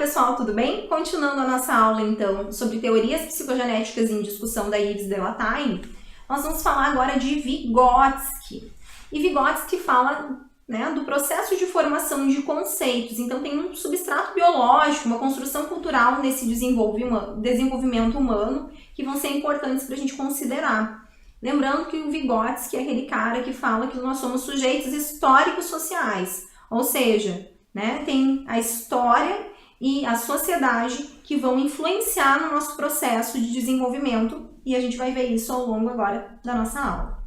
pessoal, tudo bem? Continuando a nossa aula, então, sobre teorias psicogenéticas em discussão da Yves Delataille, nós vamos falar agora de Vygotsky. E Vygotsky fala, né, do processo de formação de conceitos. Então, tem um substrato biológico, uma construção cultural nesse desenvolvimento humano que vão ser importantes para a gente considerar. Lembrando que o Vygotsky é aquele cara que fala que nós somos sujeitos históricos sociais, ou seja, né, tem a história e a sociedade que vão influenciar no nosso processo de desenvolvimento e a gente vai ver isso ao longo agora da nossa aula.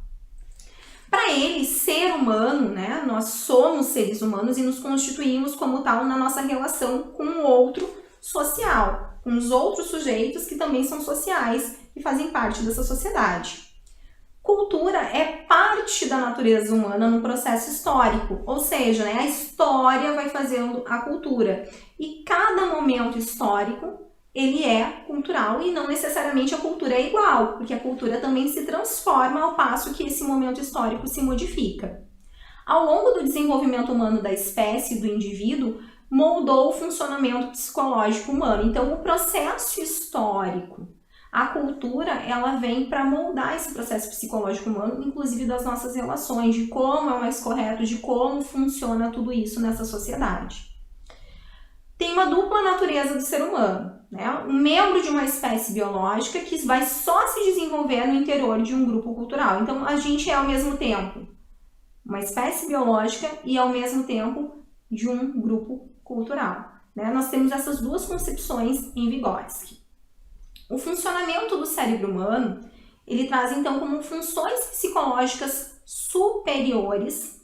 Para ele, ser humano, né, nós somos seres humanos e nos constituímos como tal na nossa relação com o outro social, com os outros sujeitos que também são sociais e fazem parte dessa sociedade. Cultura é parte da natureza humana no processo histórico, ou seja, né, a história vai fazendo a cultura. E cada momento histórico, ele é cultural e não necessariamente a cultura é igual, porque a cultura também se transforma ao passo que esse momento histórico se modifica. Ao longo do desenvolvimento humano da espécie, do indivíduo, moldou o funcionamento psicológico humano. Então, o processo histórico, a cultura, ela vem para moldar esse processo psicológico humano, inclusive das nossas relações, de como é o mais correto, de como funciona tudo isso nessa sociedade. Tem uma dupla natureza do ser humano, né? Um membro de uma espécie biológica que vai só se desenvolver no interior de um grupo cultural. Então, a gente é ao mesmo tempo uma espécie biológica e ao mesmo tempo de um grupo cultural, né? Nós temos essas duas concepções em Vygotsky. O funcionamento do cérebro humano, ele traz então como funções psicológicas superiores,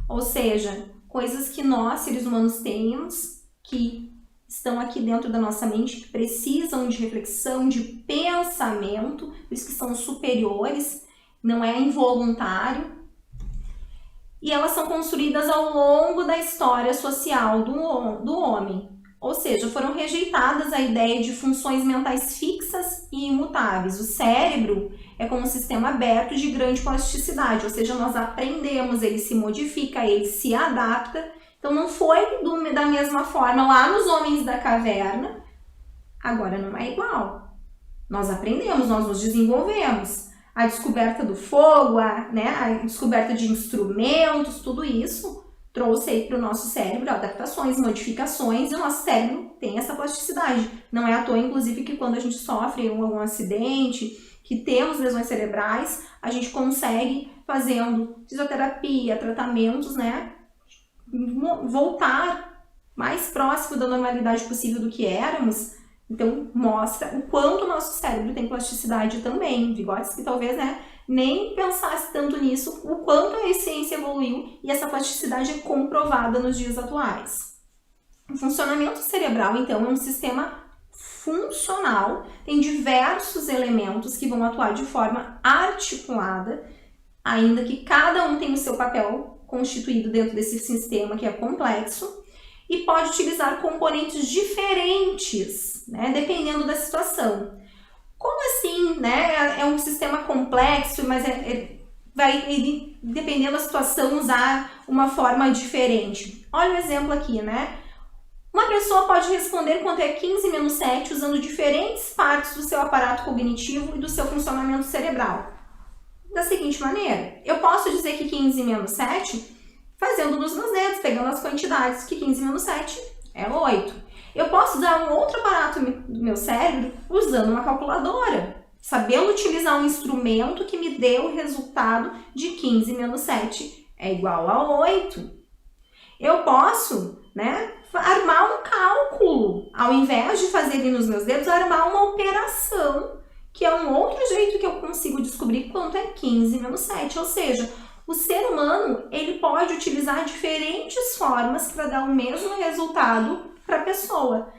ou seja, coisas que nós, seres humanos, temos, que estão aqui dentro da nossa mente, que precisam de reflexão, de pensamento, por isso que são superiores, não é involuntário, e elas são construídas ao longo da história social do homem. Ou seja, foram rejeitadas a ideia de funções mentais fixas e imutáveis. O cérebro é como um sistema aberto de grande plasticidade, ou seja, nós aprendemos, ele se modifica, ele se adapta. Então, não foi da mesma forma lá nos homens da caverna, agora não é igual. Nós aprendemos, nós nos desenvolvemos. A descoberta do fogo, a descoberta de instrumentos, tudo isso trouxe aí para o nosso cérebro adaptações, modificações, e o nosso cérebro tem essa plasticidade. Não é à toa, inclusive, que quando a gente sofre algum acidente, que temos lesões cerebrais, a gente consegue, fazendo fisioterapia, tratamentos, né, voltar mais próximo da normalidade possível do que éramos. Então, mostra o quanto o nosso cérebro tem plasticidade também. Vygotsky talvez, né, nem pensasse tanto nisso, o quanto a ciência evoluiu e essa plasticidade é comprovada nos dias atuais. O funcionamento cerebral, então, é um sistema funcional, tem diversos elementos que vão atuar de forma articulada, ainda que cada um tenha o seu papel constituído dentro desse sistema que é complexo, e pode utilizar componentes diferentes, né, dependendo da situação. Como assim, né? É um sistema complexo, mas vai, dependendo da situação, usar uma forma diferente. Olha o exemplo aqui, né? Uma pessoa pode responder quanto é 15 menos 7 usando diferentes partes do seu aparato cognitivo e do seu funcionamento cerebral. Da seguinte maneira, eu posso dizer que 15 menos 7 fazendo nos meus dedos, pegando as quantidades, que 15 menos 7 é 8. Eu posso usar um outro aparato do meu cérebro usando uma calculadora, sabendo utilizar um instrumento que me dê o resultado de 15 menos 7 é igual a 8. Eu posso, né, armar um cálculo, ao invés de fazer ali nos meus dedos, armar uma operação, que é um outro jeito que eu consigo descobrir quanto é 15 menos 7, ou seja, o ser humano, ele pode utilizar diferentes formas para dar o mesmo resultado para a pessoa.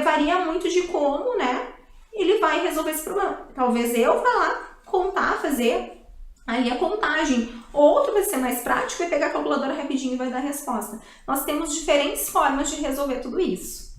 Varia muito de como, né, ele vai resolver esse problema. Talvez eu vá lá contar, fazer ali a contagem. Outro vai ser mais prático, vai pegar a calculadora rapidinho e vai dar a resposta. Nós temos diferentes formas de resolver tudo isso.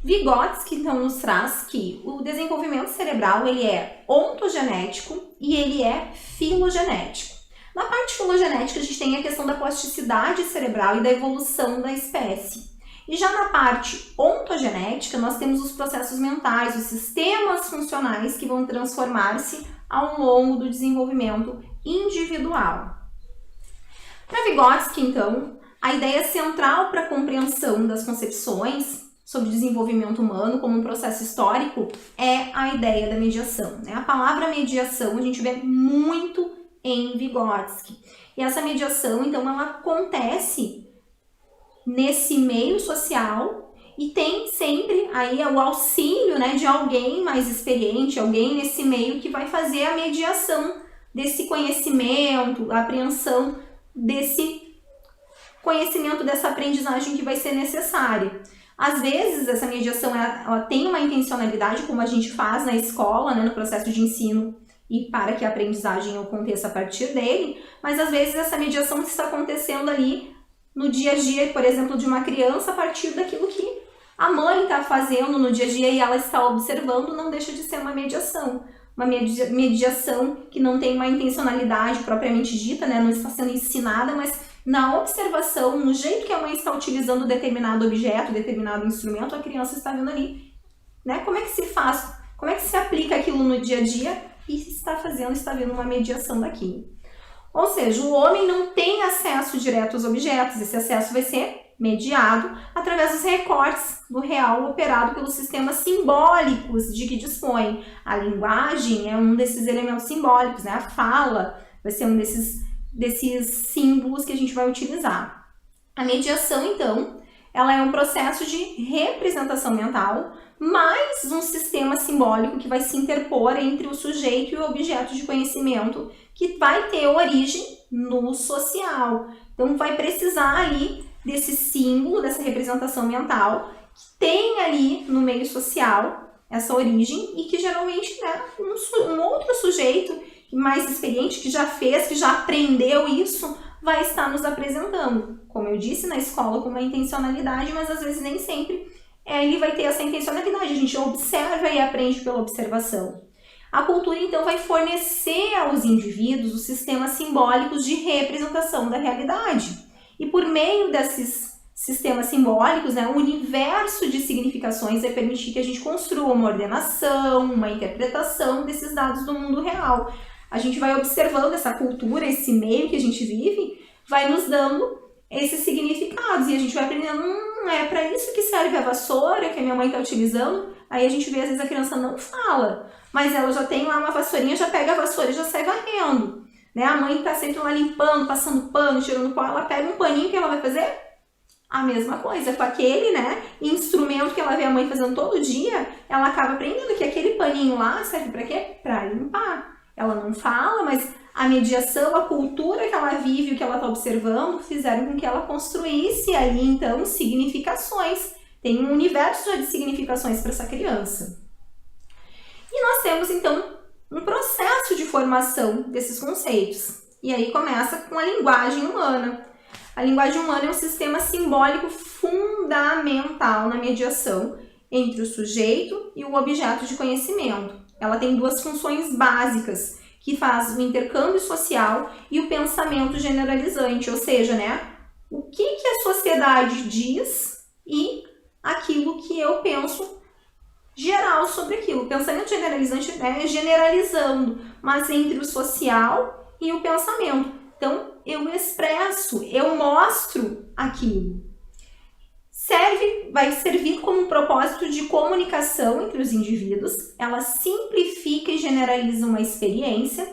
Vygotsky, então, nos traz que o desenvolvimento cerebral, ele é ontogenético e ele é filogenético. Na parte filogenética, a gente tem a questão da plasticidade cerebral e da evolução da espécie. E já na parte ontogenética, nós temos os processos mentais, os sistemas funcionais que vão transformar-se ao longo do desenvolvimento individual. Para Vygotsky, então, a ideia central para a compreensão das concepções sobre o desenvolvimento humano como um processo histórico é a ideia da mediação, né? A palavra mediação a gente vê muito em Vygotsky. E essa mediação, então, ela acontece nesse meio social e tem sempre aí o auxílio, né, de alguém mais experiente, alguém nesse meio que vai fazer a mediação desse conhecimento, a apreensão desse conhecimento, dessa aprendizagem que vai ser necessária. Às vezes, essa mediação ela tem uma intencionalidade, como a gente faz na escola, né, no processo de ensino, e para que a aprendizagem aconteça a partir dele, mas às vezes essa mediação está acontecendo ali no dia a dia, por exemplo, de uma criança, a partir daquilo que a mãe está fazendo no dia a dia e ela está observando, não deixa de ser uma mediação. Uma mediação que não tem uma intencionalidade propriamente dita, né? Não está sendo ensinada, mas na observação, no jeito que a mãe está utilizando determinado objeto, determinado instrumento, a criança está vendo ali, né? Como é que se faz, como é que se aplica aquilo no dia a dia e está vendo uma mediação daquilo. Ou seja, o homem não tem acesso direto aos objetos, esse acesso vai ser mediado através dos recortes do real operado pelos sistemas simbólicos de que dispõe. A linguagem é um desses elementos simbólicos, né? A fala vai ser um desses símbolos que a gente vai utilizar. A mediação, então, ela é um processo de representação mental, mais um sistema simbólico que vai se interpor entre o sujeito e o objeto de conhecimento, que vai ter origem no social. Então, vai precisar ali desse símbolo, dessa representação mental, que tem ali no meio social essa origem e que geralmente, né, um outro sujeito mais experiente, que já fez, que já aprendeu isso, vai estar nos apresentando. Como eu disse, na escola com uma intencionalidade, mas às vezes nem sempre ele vai ter essa intencionalidade. A gente observa e aprende pela observação. A cultura, então, vai fornecer aos indivíduos os sistemas simbólicos de representação da realidade. E por meio desses sistemas simbólicos, né, o universo de significações vai permitir que a gente construa uma ordenação, uma interpretação desses dados do mundo real. A gente vai observando essa cultura, esse meio que a gente vive, vai nos dando esses significados. E a gente vai aprendendo, é para isso que serve a vassoura que a minha mãe está utilizando. Aí a gente vê, às vezes, a criança não fala, mas ela já tem lá uma vassourinha, já pega a vassoura e já sai varrendo. Né? A mãe está sempre lá limpando, passando pano, tirando pó, ela pega um paninho, que ela vai fazer a mesma coisa. Com aquele, né, instrumento que ela vê a mãe fazendo todo dia, ela acaba aprendendo que aquele paninho lá serve para quê? Para limpar. Ela não fala, mas a mediação, a cultura que ela vive, o que ela está observando, fizeram com que ela construísse aí, então, significações. Tem um universo de significações para essa criança. E nós temos, então, um processo de formação desses conceitos. E aí começa com a linguagem humana. A linguagem humana é um sistema simbólico fundamental na mediação entre o sujeito e o objeto de conhecimento. Ela tem duas funções básicas, que faz o intercâmbio social e o pensamento generalizante, ou seja, né, o que a sociedade diz e aquilo que eu penso geral sobre aquilo. O pensamento generalizante é generalizando, mas entre o social e o pensamento. Então, eu expresso, eu mostro aquilo. Vai servir como um propósito de comunicação entre os indivíduos, ela simplifica e generaliza uma experiência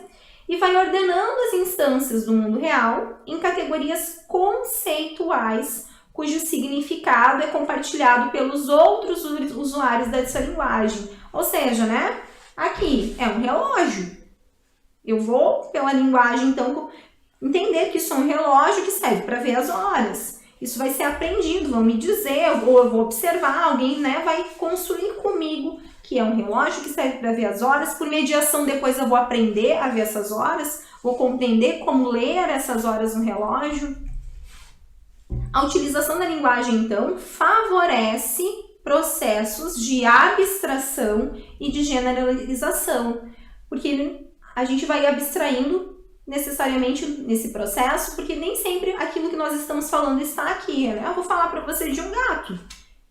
e vai ordenando as instâncias do mundo real em categorias conceituais, cujo significado é compartilhado pelos outros usuários dessa linguagem. Ou seja, né? Aqui é um relógio. Eu vou, pela linguagem, então, entender que isso é um relógio que serve para ver as horas. Isso vai ser aprendido, vão me dizer, ou eu vou observar, alguém, né, vai construir comigo que é um relógio que serve para ver as horas. Por mediação, depois eu vou aprender a ver essas horas, vou compreender como ler essas horas no relógio. A utilização da linguagem, então, favorece processos de abstração e de generalização, porque a gente vai abstraindo necessariamente nesse processo, porque nem sempre aquilo que nós estamos falando está aqui, né? Eu vou falar para você de um gato.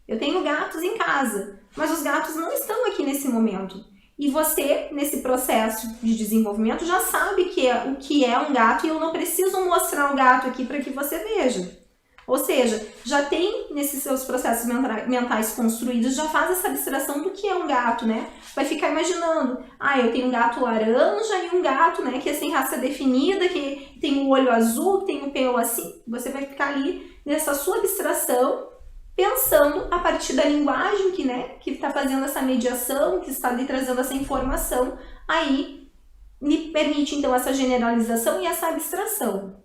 Eu tenho gatos em casa, mas os gatos não estão aqui nesse momento. E você, nesse processo de desenvolvimento, já sabe o que é um gato e eu não preciso mostrar o gato aqui para que você veja. Ou seja, já tem nesses seus processos mentais construídos, já faz essa abstração do que é um gato, né? Vai ficar imaginando, eu tenho um gato laranja e um gato, né, que é sem raça definida, que tem o olho azul, tem o pelo assim. Você vai ficar ali nessa sua abstração, pensando a partir da linguagem que está fazendo essa mediação, que está lhe trazendo essa informação, aí lhe permite então essa generalização e essa abstração.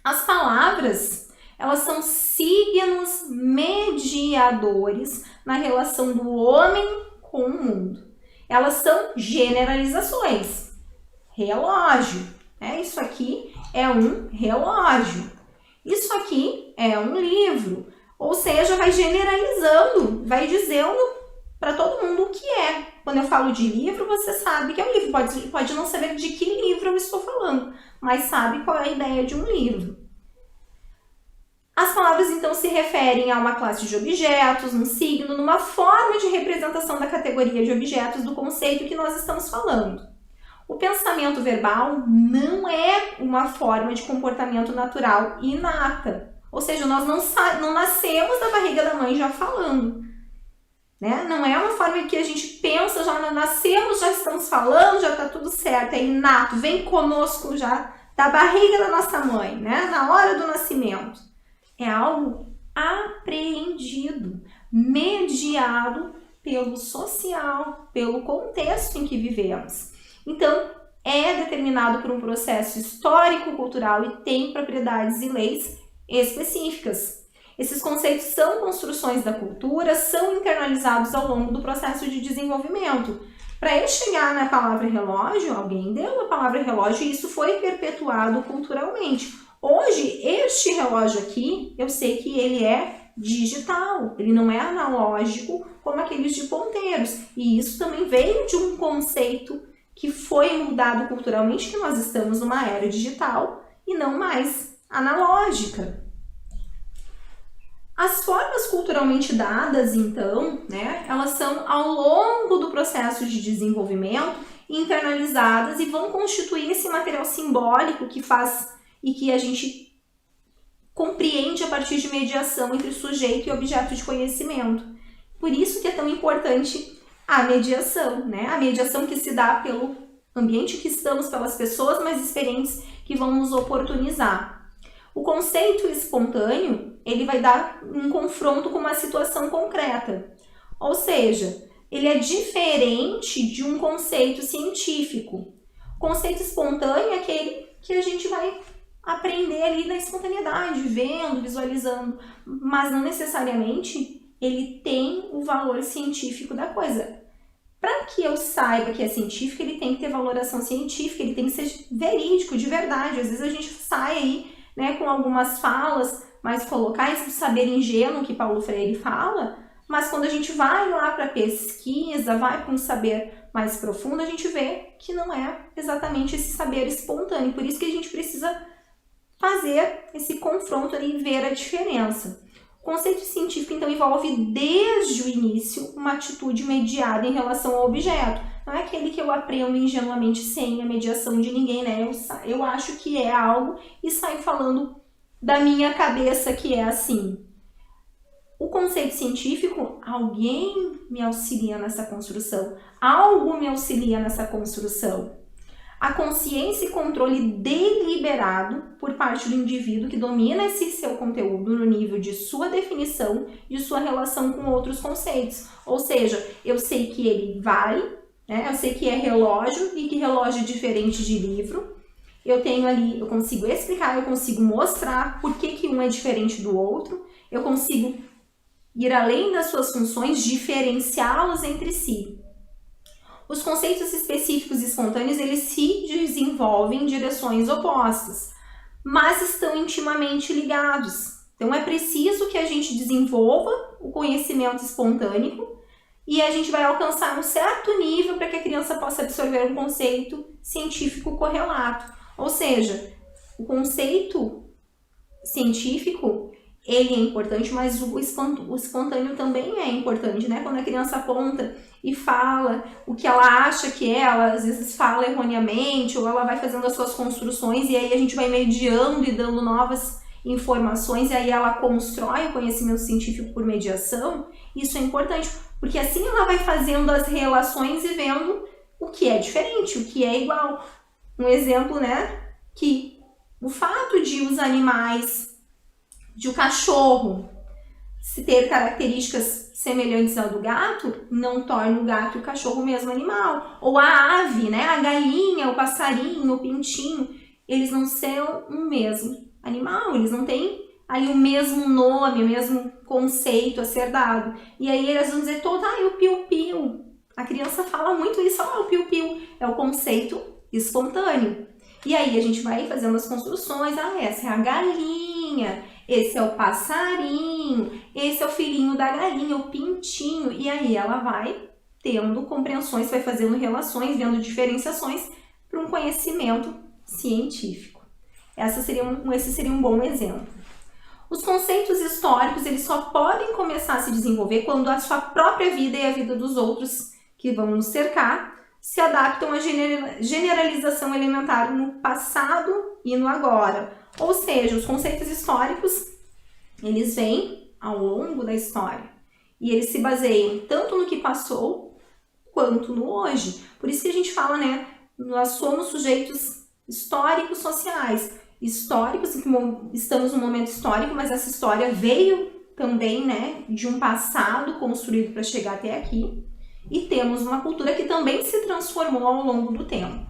As palavras, elas são signos mediadores na relação do homem com o mundo. Elas são generalizações. Relógio, né? Isso aqui é um relógio. Isso aqui é um livro. Ou seja, vai generalizando, vai dizendo para todo mundo o que é. Quando eu falo de livro, você sabe que é um livro. Pode não saber de que livro eu estou falando, mas sabe qual é a ideia de um livro. As palavras, então, se referem a uma classe de objetos, um signo, numa forma de representação da categoria de objetos do conceito que nós estamos falando. O pensamento verbal não é uma forma de comportamento natural inata. Ou seja, nós não nascemos da barriga da mãe já falando. Né? Não é uma forma que a gente pensa, já nascemos, já estamos falando, já está tudo certo, é inato, vem conosco já da barriga da nossa mãe, né? Na hora do nascimento. É algo apreendido, mediado pelo social, pelo contexto em que vivemos. Então, é determinado por um processo histórico, cultural e tem propriedades e leis específicas. Esses conceitos são construções da cultura, são internalizados ao longo do processo de desenvolvimento. Para ele chegar na palavra relógio, alguém deu a palavra relógio e isso foi perpetuado culturalmente. Hoje, este relógio aqui, eu sei que ele é digital, ele não é analógico como aqueles de ponteiros. E isso também veio de um conceito que foi mudado culturalmente, que nós estamos numa era digital e não mais analógica. As formas culturalmente dadas, então, né, elas são ao longo do processo de desenvolvimento internalizadas e vão constituir esse material simbólico que faz e que a gente compreende a partir de mediação entre sujeito e objeto de conhecimento. Por isso que é tão importante a mediação, né? A mediação que se dá pelo ambiente que estamos, pelas pessoas mais experientes que vão nos oportunizar. O conceito espontâneo, ele vai dar um confronto com uma situação concreta. Ou seja, ele é diferente de um conceito científico. O conceito espontâneo é aquele que a gente vai aprender ali na espontaneidade, vendo, visualizando, mas não necessariamente ele tem o valor científico da coisa. Para que eu saiba que é científico, ele tem que ter valoração científica, ele tem que ser verídico, de verdade. Às vezes a gente sai aí, né, com algumas falas mais colocais, do saber ingênuo que Paulo Freire fala, mas quando a gente vai lá para a pesquisa, vai para um saber mais profundo, a gente vê que não é exatamente esse saber espontâneo. Por isso que a gente precisa fazer esse confronto ali e ver a diferença. O conceito científico, então, envolve desde o início uma atitude mediada em relação ao objeto. Não é aquele que eu aprendo ingenuamente sem a mediação de ninguém, né? Eu acho que é algo e saio falando da minha cabeça que é assim. O conceito científico, alguém me auxilia nessa construção, algo me auxilia nessa construção. A consciência e controle deliberado por parte do indivíduo que domina esse seu conteúdo no nível de sua definição e de sua relação com outros conceitos. Ou seja, eu sei que ele vale, né? Eu sei que é relógio e que relógio é diferente de livro. Eu tenho ali, eu consigo explicar, eu consigo mostrar por que um é diferente do outro. Eu consigo ir além das suas funções, diferenciá-los entre si. Os conceitos específicos e espontâneos, eles se desenvolvem em direções opostas, mas estão intimamente ligados. Então, é preciso que a gente desenvolva o conhecimento espontâneo e a gente vai alcançar um certo nível para que a criança possa absorver um conceito científico correlato. Ou seja, o conceito científico, ele é importante, mas o espontâneo também é importante, né? Quando a criança aponta e fala o que ela acha que é, ela às vezes fala erroneamente, ou ela vai fazendo as suas construções, e aí a gente vai mediando e dando novas informações, e aí ela constrói o conhecimento científico por mediação. Isso é importante, porque assim ela vai fazendo as relações e vendo o que é diferente, o que é igual. Um exemplo, né, que o fato de os animais, de o cachorro se ter características semelhantes ao do gato, não torna o gato e o cachorro o mesmo animal. Ou a ave, né, a galinha, o passarinho, o pintinho, eles não são o mesmo animal, eles não têm ali o mesmo nome, o mesmo conceito a ser dado. E aí eles vão dizer todo, o piu-piu. A criança fala muito isso, o piu-piu. É o conceito espontâneo. E aí a gente vai fazendo as construções, essa é a galinha, esse é o passarinho, esse é o filhinho da galinha, o pintinho. E aí ela vai tendo compreensões, vai fazendo relações, vendo diferenciações para um conhecimento científico. Esse seria um bom exemplo. Os conceitos históricos, eles só podem começar a se desenvolver quando a sua própria vida e a vida dos outros que vão nos cercar se adaptam à generalização elementar no passado e no agora. Ou seja, os conceitos históricos, eles vêm ao longo da história. E eles se baseiam tanto no que passou, quanto no hoje. Por isso que a gente fala, né, nós somos sujeitos históricos sociais. Históricos, estamos num momento histórico, mas essa história veio também, né, de um passado construído para chegar até aqui. E temos uma cultura que também se transformou ao longo do tempo.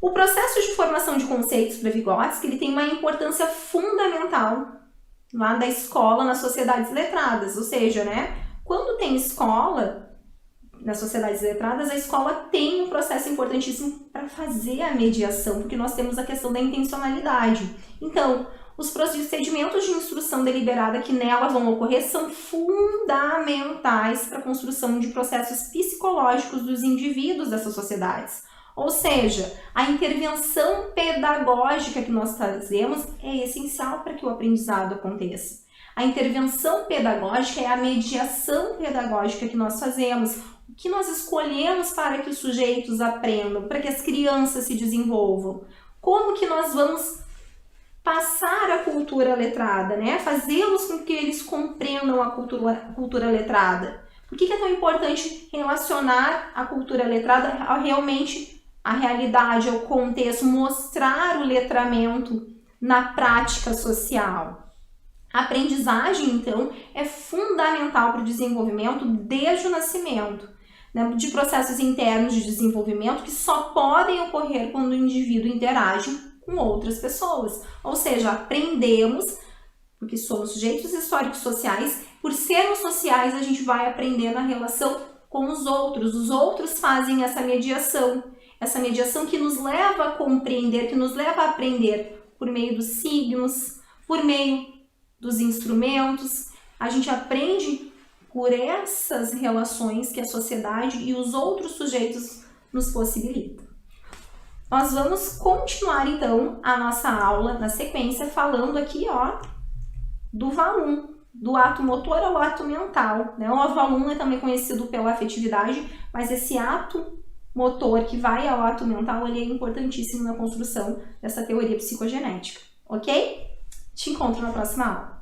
O processo de formação de conceitos para Vygotsky, ele tem uma importância fundamental lá da escola nas sociedades letradas. Ou seja, né, quando tem escola nas sociedades letradas, a escola tem um processo importantíssimo para fazer a mediação, porque nós temos a questão da intencionalidade. Então, os procedimentos de instrução deliberada que nela vão ocorrer são fundamentais para a construção de processos psicológicos dos indivíduos dessas sociedades. Ou seja, a intervenção pedagógica que nós fazemos é essencial para que o aprendizado aconteça. A intervenção pedagógica é a mediação pedagógica que nós fazemos, o que nós escolhemos para que os sujeitos aprendam, para que as crianças se desenvolvam. Como que nós vamos passar a cultura letrada, né? Fazê-los com que eles compreendam a cultura letrada. Por que é tão importante relacionar a cultura letrada realmente à realidade, ao contexto, mostrar o letramento na prática social? A aprendizagem, então, é fundamental para o desenvolvimento desde o nascimento, né, de processos internos de desenvolvimento que só podem ocorrer quando o indivíduo interage com outras pessoas. Ou seja, aprendemos, porque somos sujeitos históricos sociais, por sermos sociais a gente vai aprender na relação com os outros fazem essa mediação que nos leva a compreender, que nos leva a aprender por meio dos signos, por meio dos instrumentos. A gente aprende por essas relações que a sociedade e os outros sujeitos nos possibilitam. Nós vamos continuar, então, a nossa aula na sequência, falando aqui, do VAL1, do ato motor ao ato mental, né? O VAL1 é também conhecido pela afetividade, mas esse ato motor que vai ao ato mental, ele é importantíssimo na construção dessa teoria psicogenética, ok? Te encontro na próxima aula.